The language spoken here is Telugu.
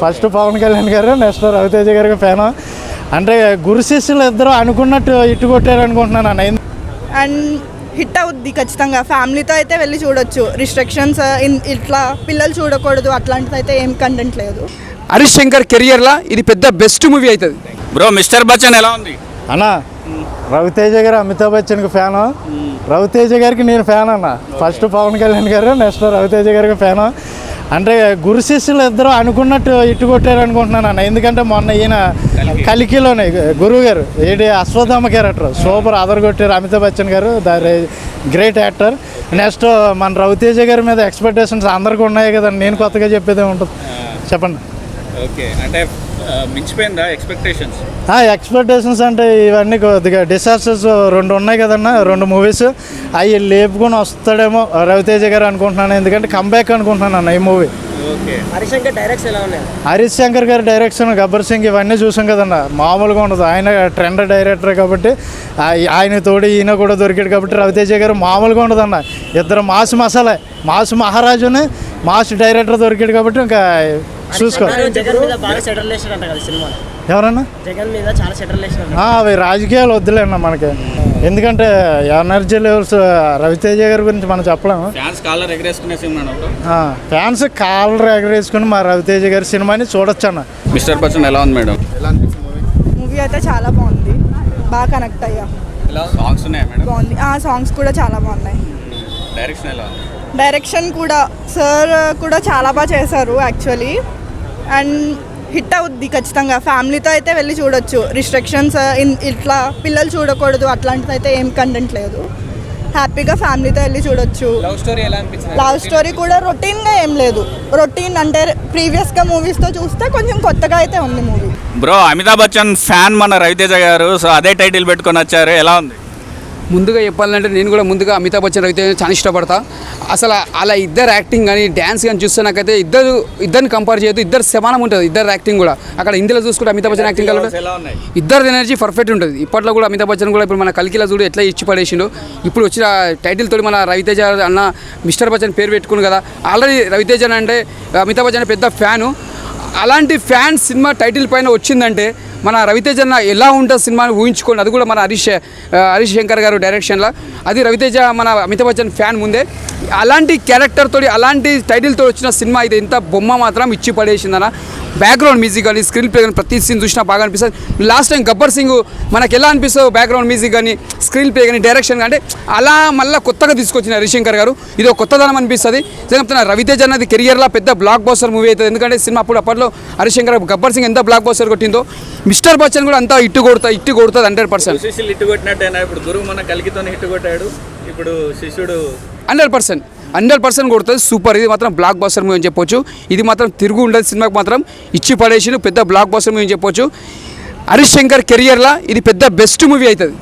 ఫస్ట్ పవన్ కళ్యాణ్ గారు, నెక్స్ట్ రవితేజ గారికి ఫ్యాన్. అంటే గురు శిష్యులు ఇద్దరు అనుకున్నట్టు ఇట్టు కొట్టారు అనుకుంటున్నాను అన్న. అండ్ హిట్ అవుద్ది ఖచ్చితంగా. ఫ్యామిలీతో అయితే వెళ్ళి చూడొచ్చు. రిస్ట్రిక్షన్స్ ఇట్లా పిల్లలు చూడకూడదు అట్లాంటిది అయితే ఏం కంటెంట్ లేదు. హరీష్ శంకర్ కెరియర్లా ఇది పెద్ద బెస్ట్ మూవీ అవుతుంది బ్రో. మిస్టర్ బచ్చన్ ఎలా ఉంది అన్న? రవితేజ గారు అమితాబ్ బచ్చన్కి ఫ్యాను. రవితేజ గారికి నేను ఫ్యాన్ అన్న. ఫస్ట్ పవన్ కళ్యాణ్ గారు, నెక్స్ట్ రవితేజ గారికి ఫ్యాను. అంటే గురు శిష్యులు ఇద్దరు అనుకున్నట్టు ఇట్టు కొట్టారు అనుకుంటున్నాను అన్న. ఎందుకంటే మొన్న ఈయన కలికిలోనే గురువు గారు ఏంటి అశ్వత్థామ క్యారెక్టర్ సూపర్ అదరగొట్టారు అమితాబ్ బచ్చన్ గారు. Great actor. నెక్స్ట్ మన రవితేజ గారి మీద ఎక్స్పెక్టేషన్స్ అందరికీ ఉన్నాయి కదండి. నేను కొత్తగా చెప్పేదే ఉంటుంది. చెప్పండి. ఓకే, అంటే మించిపోయిందా ఎక్స్పెక్టేషన్స్? ఎక్స్పెక్టేషన్స్ అంటే ఇవన్నీ కొద్దిగా డిసాస్టర్స్ రెండు ఉన్నాయి కదన్నా, రెండు మూవీస్. అవి లేపుకొని వస్తాడేమో రవితేజ గారు అనుకుంటున్నాను. ఎందుకంటే కంబ్యాక్ అనుకుంటున్నాను అన్న ఈ మూవీ. హరీష్ శంకర్ డైరెక్షన్ ఎలా ఉన్నాయి? హరీష్ శంకర్ గారి డైరెక్షన్, గబ్బర్ సింగ్ ఇవన్నీ చూసాం కదన్న. మామూలుగా ఉండదు. ఆయన ట్రెండ్ డైరెక్టర్ కాబట్టి ఆయన తోడు ఈయన కూడా దొరికాడు కాబట్టి రవితేజ గారు మామూలుగా ఉండదన్న. ఇద్దరు మాస్ మసాలా, మాస్ మహారాజుని మాస్ డైరెక్టర్ దొరికాడు కాబట్టి ఇంకా చూసుకోవాలి. ఎవరన్నా అవి రాజకీయాలు వద్దులేన్న మనకి. ఎందుకంటే ఎనర్జీ లెవెల్స్ రవితేజ గారి గురించి మనం చెప్పలేము. ఫ్యాన్స్ కాలర్ ఎగరేసుకుని మా రవితేజ గారి సినిమాని చూడొచ్చు అన్న. మిస్టర్ బచ్చన్ ఎలా ఉంది మేడం? మూవీ అయితే చాలా బాగుంది. బాగా కనెక్ట్ అయ్యా. సాంగ్స్ ఉన్నాయా మేడం? బాగుంది. సాంగ్స్ కూడా చాలా బాగున్నాయి. డైరెక్షన్ ఎలా ఉంది? డైరెక్షన్ కూడా సార్ కూడా చాలా బాగా చేశారు యాక్చువల్లీ. అండ్ హిట్ అవుద్ది ఖచ్చితంగా. ఫ్యామిలీతో అయితే వెళ్ళి చూడొచ్చు. రిస్ట్రిక్షన్స్ ఇట్లా పిల్లలు చూడకూడదు అట్లాంటిది అయితే ఏం కంటెంట్ లేదు. హ్యాపీగా ఫ్యామిలీతో వెళ్ళి చూడొచ్చు. లవ్ స్టోరీ కూడా రొటీన్గా ఏం లేదు. రొటీన్ అంటే ప్రీవియస్గా మూవీస్తో చూస్తే కొంచెం కొత్తగా అయితే ఉంది movie. Bro, Amitabh Bachchan fan మన రవితేజ గారు, సో అదే టైటిల్ పెట్టుకొని వచ్చారు. ఎలా ఉంది? ముందుగా చెప్పాలంటే నేను కూడా ముందుగా అమితాబ్ బచ్చన్ రవితేజ చాలా ఇష్టపడతా. అసలు అలా ఇద్దరు యాక్టింగ్ కానీ డ్యాన్స్ కానీ చూస్తే నాకైతే ఇద్దరిని కంపేర్ చేయొద్దు. ఇద్దరు సమానం ఉంటుంది. ఇద్దరు యాక్టింగ్ కూడా అక్కడ హిందీలో చూసుకుంటే అమితాబ్ బచ్చన్ యాక్టింగ్ కాబట్టి ఇద్దరు ఎనర్జీ పర్ఫెక్ట్ ఉంటుంది. ఇప్పట్లో కూడా అమితాబ్ బచ్చన్ కూడా ఇప్పుడు మన కలికిలా చూడు ఎట్లా ఇచ్చి పడేసిండు. ఇప్పుడు వచ్చిన టైటిల్ తోటి మన రవితేజ అన్న మిస్టర్ బచ్చన్ పేరు పెట్టుకుని కదా. ఆల్రెడీ రవితేజ అంటే అమితాబ్ బచ్చన్ పెద్ద ఫ్యాను. అలాంటి ఫ్యాన్ సినిమా టైటిల్ పైన వచ్చిందంటే మన రవితేజ ఎలా ఉంటుంది సినిమాని ఊహించుకోండి. అది కూడా మన హరీష్ శంకర్ గారు డైరెక్షన్లో. అది రవితేజ మన అమితాబ్ బచ్చన్ ఫ్యాన్ ముందే అలాంటి క్యారెక్టర్ తోటి అలాంటి టైటిల్తో వచ్చిన సినిమా ఇది ఎంత బొమ్మ మాత్రం ఇచ్చి పడేసిందన్న. బ్యాక్గ్రౌండ్ మ్యూజిక్ కానీ స్క్రీన్ ప్లే కానీ ప్రతి సీన్ చూసినా బాగా అనిపిస్తుంది. లాస్ట్ టైం గబ్బర్ సింగ్ మనకు ఎలా అనిపిస్తుంది బ్యాక్గ్రౌండ్ మ్యూజిక్ కానీ స్క్రీన్ ప్లే కానీ డైరెక్షన్ కానీ అలా మళ్ళీ కొత్తగా తీసుకొచ్చిన హరిశంకర్ గారు ఇది ఒక కొత్తదనం అనిపిస్తుంది. చెప్తున్నా రవితేజ అన్నది కెరియర్లో పెద్ద బ్లాక్ బస్టర్ మూవీ అవుతుంది. ఎందుకంటే సినిమా అప్పట్లో హరిశంకర్ గబ్బర్ సింగ్ ఎంత బ్లాక్ బస్టర్ కొట్టిందో మిస్టర్ బచ్చన్ కూడా అంతా ఇట్టు కొడుతుంది 100%. శిష్యులు ఇట్టు కొట్టినట్టేనా? ఇప్పుడు గురువు మన కలికితోనే హిట్ కొట్టాడు, ఇప్పుడు శిష్యుడు 100% కొడుతుంది. సూపర్. ఇది మాత్రం బ్లాక్ బస్టర్ మూవీ అని చెప్పొచ్చు. ఇది మాత్రం తిరుగు ఉండదు. సినిమాకి మాత్రం ఇచ్చి పడేసి పెద్ద బ్లాక్ బస్టర్ మూవీ అని చెప్పొచ్చు. హరీష్ శంకర్ కెరియర్లా ఇది పెద్ద బెస్ట్ మూవీ అవుతుంది.